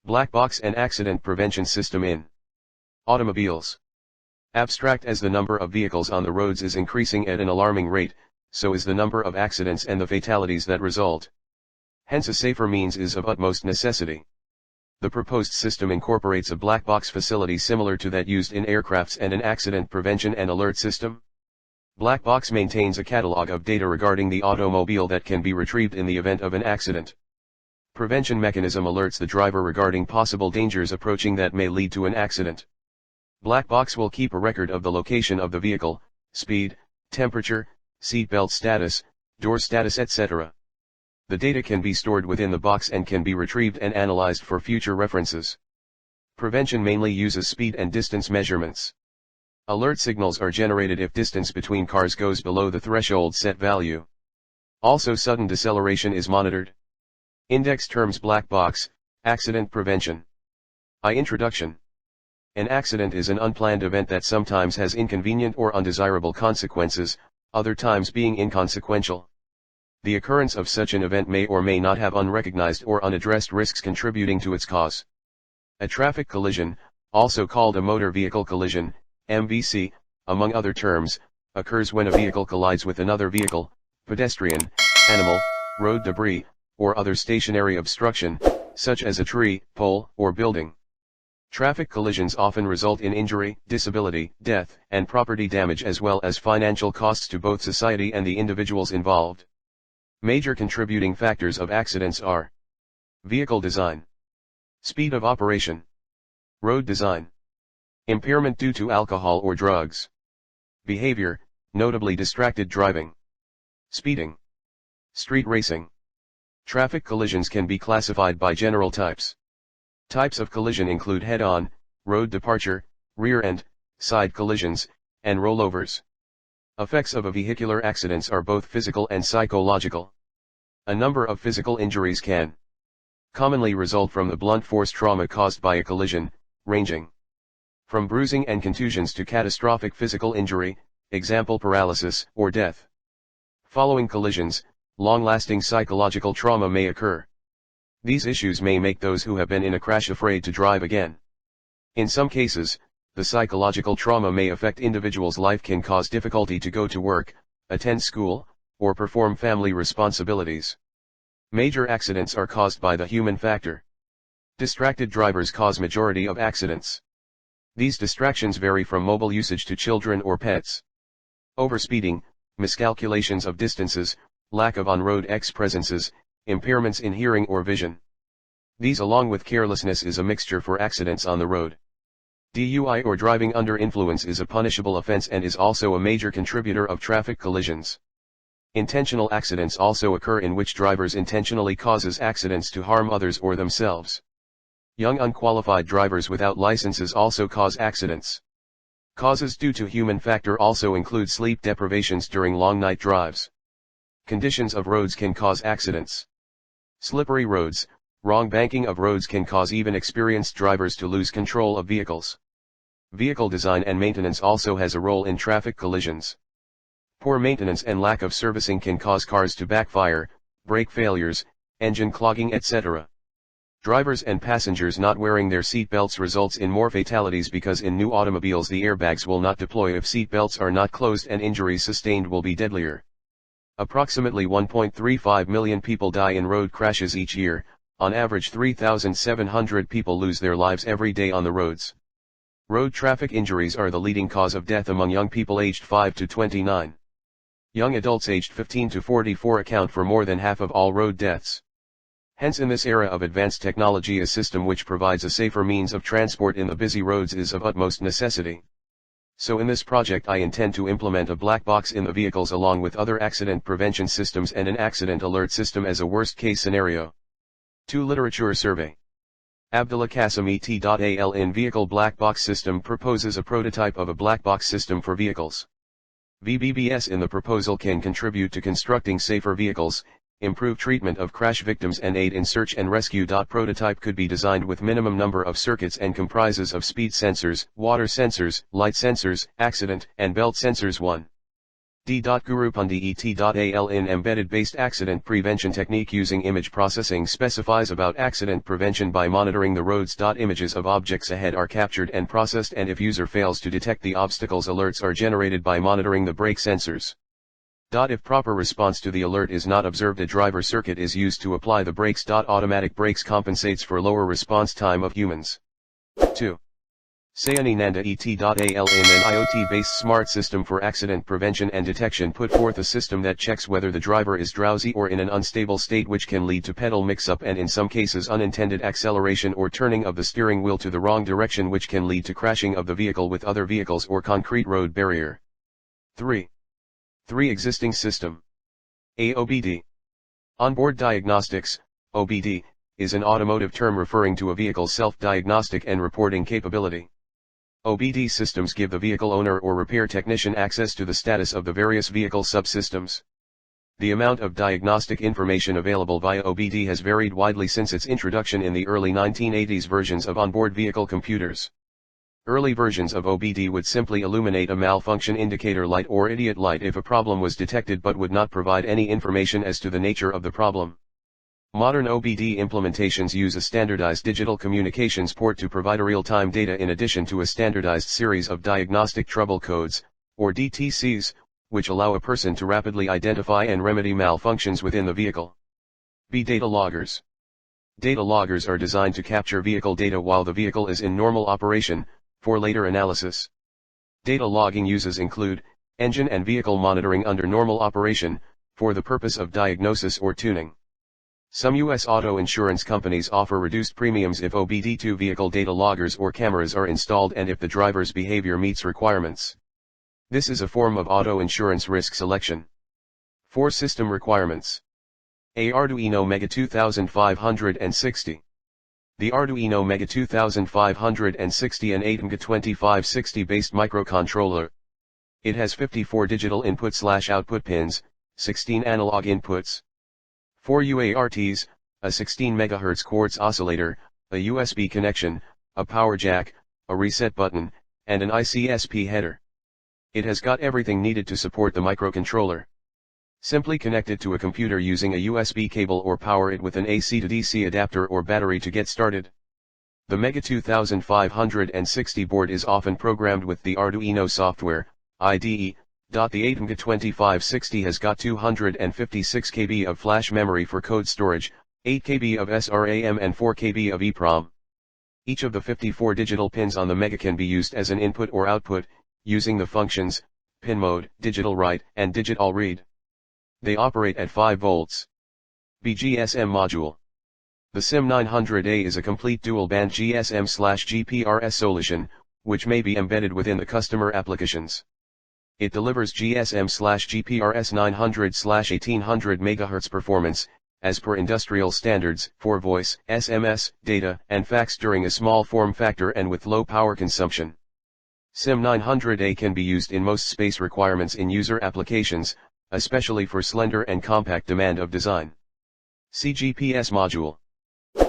Black box and accident prevention system in automobiles. Abstract. As the number of vehicles on the roads is increasing at an alarming rate, so is the number of accidents and the fatalities that result. Hence a safer means is of utmost necessity. The proposed system incorporates a black box facility similar to that used in aircrafts and an accident prevention and alert system. Black box maintains a catalog of data regarding the automobile that can be retrieved in the event of an accident. Prevention mechanism alerts the driver regarding possible dangers approaching that may lead to an accident. Black box will keep a record of the location of the vehicle, speed, temperature, seatbelt status, door status, etc. The data can be stored within the box and can be retrieved and analyzed for future references. Prevention mainly uses speed and distance measurements. Alert signals are generated if distance between cars goes below the threshold set value. Also sudden deceleration is monitored. Index terms. Black box, accident prevention. Introduction. An accident is an unplanned event that sometimes has inconvenient or undesirable consequences, other times being inconsequential. The occurrence of such an event may or may not have unrecognized or unaddressed risks contributing to its cause. A traffic collision, also called a motor vehicle collision, MVC, among other terms, occurs when a vehicle collides with another vehicle, pedestrian, animal, road debris, or other stationary obstruction, such as a tree, pole, or building. Traffic collisions often result in injury, disability, death, and property damage as well as financial costs to both society and the individuals involved. Major contributing factors of accidents are vehicle design, speed of operation, road design, impairment due to alcohol or drugs, behavior, notably distracted driving, speeding, street racing. Traffic collisions can be classified by general types. Types of collision include head-on, road departure, rear-end, side collisions, and rollovers. Effects of a vehicular accidents are both physical and psychological. A number of physical injuries can commonly result from the blunt force trauma caused by a collision, ranging from bruising and contusions to catastrophic physical injury, example paralysis or death. Following collisions, long-lasting psychological trauma may occur. These issues may make those who have been in a crash afraid to drive again. In some cases, the psychological trauma may affect individuals' life, can cause difficulty to go to work, attend school, or perform family responsibilities. Major accidents are caused by the human factor. Distracted drivers cause majority of accidents. These distractions vary from mobile usage to children or pets. Overspeeding, miscalculations of distances, lack of on-road presences, impairments in hearing or vision. These along with carelessness is a mixture for accidents on the road. DUI or driving under influence is a punishable offense and is also a major contributor of traffic collisions. Intentional accidents also occur in which drivers intentionally causes accidents to harm others or themselves. Young unqualified drivers without licenses also cause accidents. Causes due to human factor also include sleep deprivations during long night drives. Conditions of roads can cause accidents. Slippery roads, wrong banking of roads can cause even experienced drivers to lose control of vehicles. Vehicle design and maintenance also has a role in traffic collisions. Poor maintenance and lack of servicing can cause cars to backfire, brake failures, engine clogging, etc. Drivers and passengers not wearing their seat belts results in more fatalities because in new automobiles the airbags will not deploy if seat belts are not closed, and injuries sustained will be deadlier. Approximately 1.35 million people die in road crashes each year. On average 3,700 people lose their lives every day on the roads. Road traffic injuries are the leading cause of death among young people aged 5 to 29. Young adults aged 15 to 44 account for more than half of all road deaths. Hence in this era of advanced technology, a system which provides a safer means of transport in the busy roads is of utmost necessity. So in this project I intend to implement a black box in the vehicles along with other accident prevention systems and an accident alert system as a worst case scenario. 2. Literature survey. Abdullah Qasim et.al. in Vehicle Black Box System proposes a prototype of a black box system for vehicles. VBBS in the proposal can contribute to constructing safer vehicles, improve treatment of crash victims and aid in search and rescue. Prototype could be designed with minimum number of circuits and comprises of speed sensors, water sensors, light sensors, accident and belt sensors. 1. D.Gurupundi.et.al in embedded-based accident prevention technique using image processing specifies about accident prevention by monitoring the roads. Images of objects ahead are captured and processed, and if user fails to detect the obstacles, alerts are generated by monitoring the brake sensors. If proper response to the alert is not observed, a driver circuit is used to apply the brakes. Automatic brakes compensates for lower response time of humans. 2. Sayaninanda.et.al in an IoT-based smart system for accident prevention and detection put forth a system that checks whether the driver is drowsy or in an unstable state, which can lead to pedal mix-up and in some cases unintended acceleration or turning of the steering wheel to the wrong direction, which can lead to crashing of the vehicle with other vehicles or concrete road barrier. 3. Existing system. OBD. Onboard diagnostics, OBD, is an automotive term referring to a vehicle's self-diagnostic and reporting capability. OBD systems give the vehicle owner or repair technician access to the status of the various vehicle subsystems. The amount of diagnostic information available via OBD has varied widely since its introduction in the early 1980s versions of onboard vehicle computers. Early versions of OBD would simply illuminate a malfunction indicator light or idiot light if a problem was detected, but would not provide any information as to the nature of the problem. Modern OBD implementations use a standardized digital communications port to provide real-time data in addition to a standardized series of diagnostic trouble codes, or DTCs, which allow a person to rapidly identify and remedy malfunctions within the vehicle. Data loggers. Data loggers are designed to capture vehicle data while the vehicle is in normal operation, for later analysis. Data logging uses include engine and vehicle monitoring under normal operation, for the purpose of diagnosis or tuning. Some U.S. auto insurance companies offer reduced premiums if OBD2 vehicle data loggers or cameras are installed and if the driver's behavior meets requirements. This is a form of auto insurance risk selection. 4 system requirements. Arduino Mega 2560. The Arduino Mega 2560 an 8MG2560 based microcontroller. It has 54 digital input/output pins, 16 analog inputs, 4 UARTs, a 16 MHz quartz oscillator, a USB connection, a power jack, a reset button, and an ICSP header. It has got everything needed to support the microcontroller. Simply connect it to a computer using a USB cable or power it with an AC to DC adapter or battery to get started. The Mega 2560 board is often programmed with the Arduino software, IDE. The 8MG2560 has got 256 KB of flash memory for code storage, 8 KB of SRAM and 4 KB of EEPROM. Each of the 54 digital pins on the Mega can be used as an input or output, using the functions, pin mode, digital write, and digital read. They operate at 5 volts. GSM Module. The SIM900A is a complete dual-band GSM/GPRS solution, which may be embedded within the customer applications. It delivers GSM/GPRS 900/1800 MHz performance, as per industrial standards, for voice, SMS, data, and fax during a small form factor and with low power consumption. SIM900A can be used in most space requirements in user applications, especially for slender and compact demand of design. Cgps Module.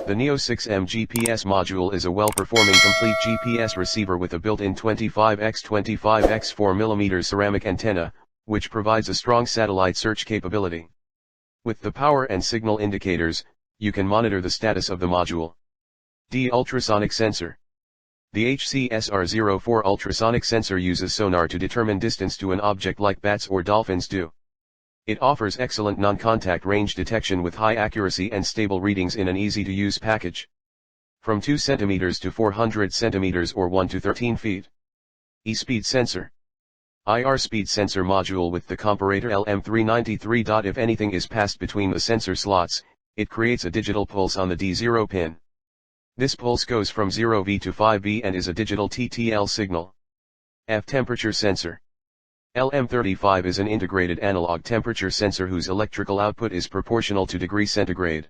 The Neo 6M GPS module is a well-performing complete GPS receiver with a built-in 25x25x 4mm ceramic antenna, which provides a strong satellite search capability. With the power and signal indicators, you can monitor the status of the module. Ultrasonic Sensor. The HCSR04 ultrasonic sensor uses sonar to determine distance to an object like bats or dolphins do. It offers excellent non-contact range detection with high accuracy and stable readings in an easy-to-use package. From 2 cm to 400 cm or 1 to 13 feet. Speed Sensor. IR Speed Sensor Module with the comparator LM393. If anything is passed between the sensor slots, it creates a digital pulse on the D0 pin. This pulse goes from 0V to 5V and is a digital TTL signal. Temperature Sensor. LM35 is an integrated analog temperature sensor whose electrical output is proportional to degree centigrade.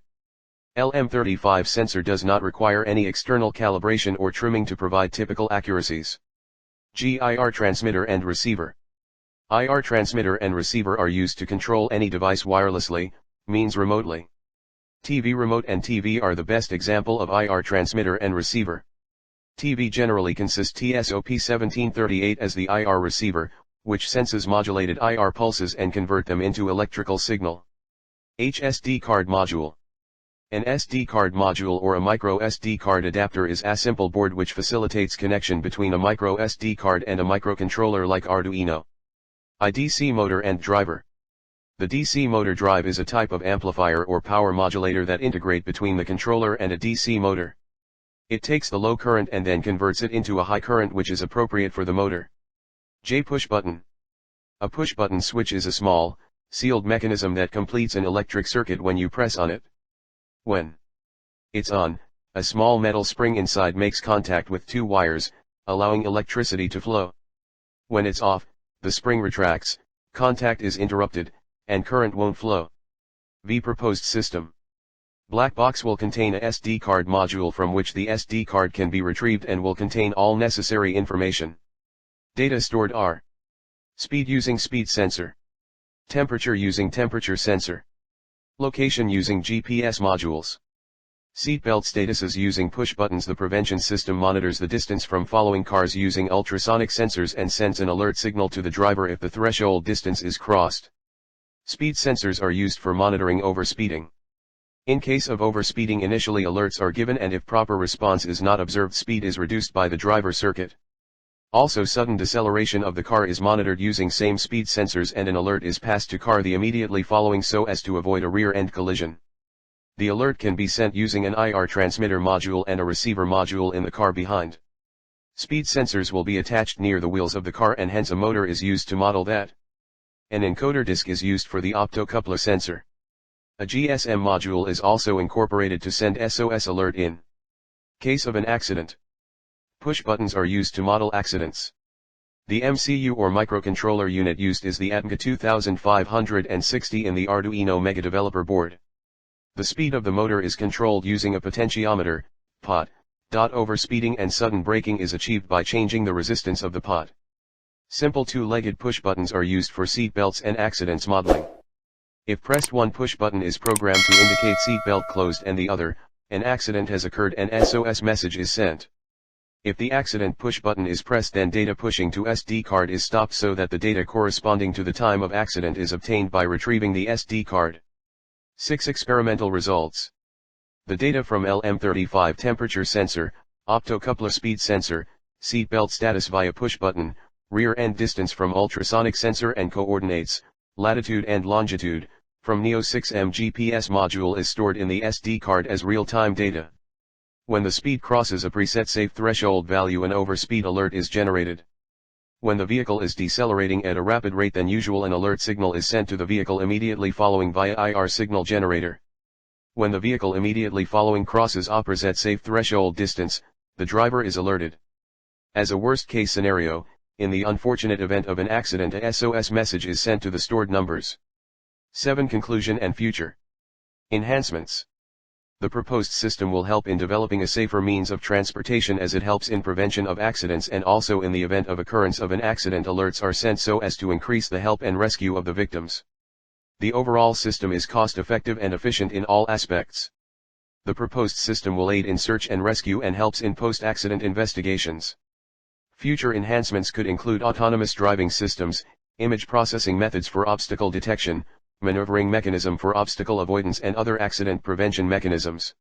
LM35 sensor does not require any external calibration or trimming to provide typical accuracies. IR Transmitter and Receiver. IR transmitter and receiver are used to control any device wirelessly, means remotely. TV remote and TV are the best example of IR transmitter and receiver. TV generally consists TSOP1738 as the IR receiver, which senses modulated IR pulses and convert them into electrical signal. SD card module. An SD card module or a micro SD card adapter is a simple board which facilitates connection between a micro SD card and a microcontroller like Arduino. DC motor and driver. The DC motor drive is a type of amplifier or power modulator that integrate between the controller and a DC motor. It takes the low current and then converts it into a high current which is appropriate for the motor. Push button. A push button switch is a small, sealed mechanism that completes an electric circuit when you press on it. When it's on, a small metal spring inside makes contact with two wires, allowing electricity to flow. When it's off, the spring retracts, contact is interrupted, and current won't flow. Proposed system. Blackbox will contain a SD card module from which the SD card can be retrieved and will contain all necessary information. Data stored are: speed using speed sensor, temperature using temperature sensor, location using GPS modules, seatbelt statuses using push buttons. The prevention system monitors the distance from following cars using ultrasonic sensors and sends an alert signal to the driver if the threshold distance is crossed. Speed sensors are used for monitoring overspeeding. In case of overspeeding, initially alerts are given, and if proper response is not observed, speed is reduced by the driver circuit. Also, sudden deceleration of the car is monitored using same speed sensors and an alert is passed to car the immediately following so as to avoid a rear-end collision. The alert can be sent using an IR transmitter module and a receiver module in the car behind. Speed sensors will be attached near the wheels of the car and hence a motor is used to model that. An encoder disc is used for the optocoupler sensor. A GSM module is also incorporated to send SOS alert in case of an accident. Push buttons are used to model accidents. The MCU or microcontroller unit used is the ATMCA 2560 in the Arduino Mega Developer board. The speed of the motor is controlled using a potentiometer, pot. Overspeeding and sudden braking is achieved by changing the resistance of the pot. Simple two-legged push buttons are used for seat belts and accidents modeling. If pressed, one push button is programmed to indicate seat belt closed and the other, an accident has occurred and SOS message is sent. If the accident push button is pressed, then data pushing to SD card is stopped so that the data corresponding to the time of accident is obtained by retrieving the SD card. 6 experimental results. The data from LM35 temperature sensor, optocoupler speed sensor, seat belt status via push button, rear end distance from ultrasonic sensor and coordinates, latitude and longitude, from Neo 6M GPS module is stored in the SD card as real-time data. When the speed crosses a preset safe threshold value, an overspeed alert is generated. When the vehicle is decelerating at a rapid rate than usual, an alert signal is sent to the vehicle immediately following via IR signal generator. When the vehicle immediately following crosses a preset safe threshold distance, the driver is alerted. As a worst-case scenario, in the unfortunate event of an accident, a SOS message is sent to the stored numbers. 7. Conclusion and future enhancements. The proposed system will help in developing a safer means of transportation as it helps in prevention of accidents, and also in the event of occurrence of an accident, alerts are sent so as to increase the help and rescue of the victims. The overall system is cost-effective and efficient in all aspects. The proposed system will aid in search and rescue and helps in post-accident investigations. Future enhancements could include autonomous driving systems, image processing methods for obstacle detection, maneuvering mechanism for obstacle avoidance, and other accident prevention mechanisms.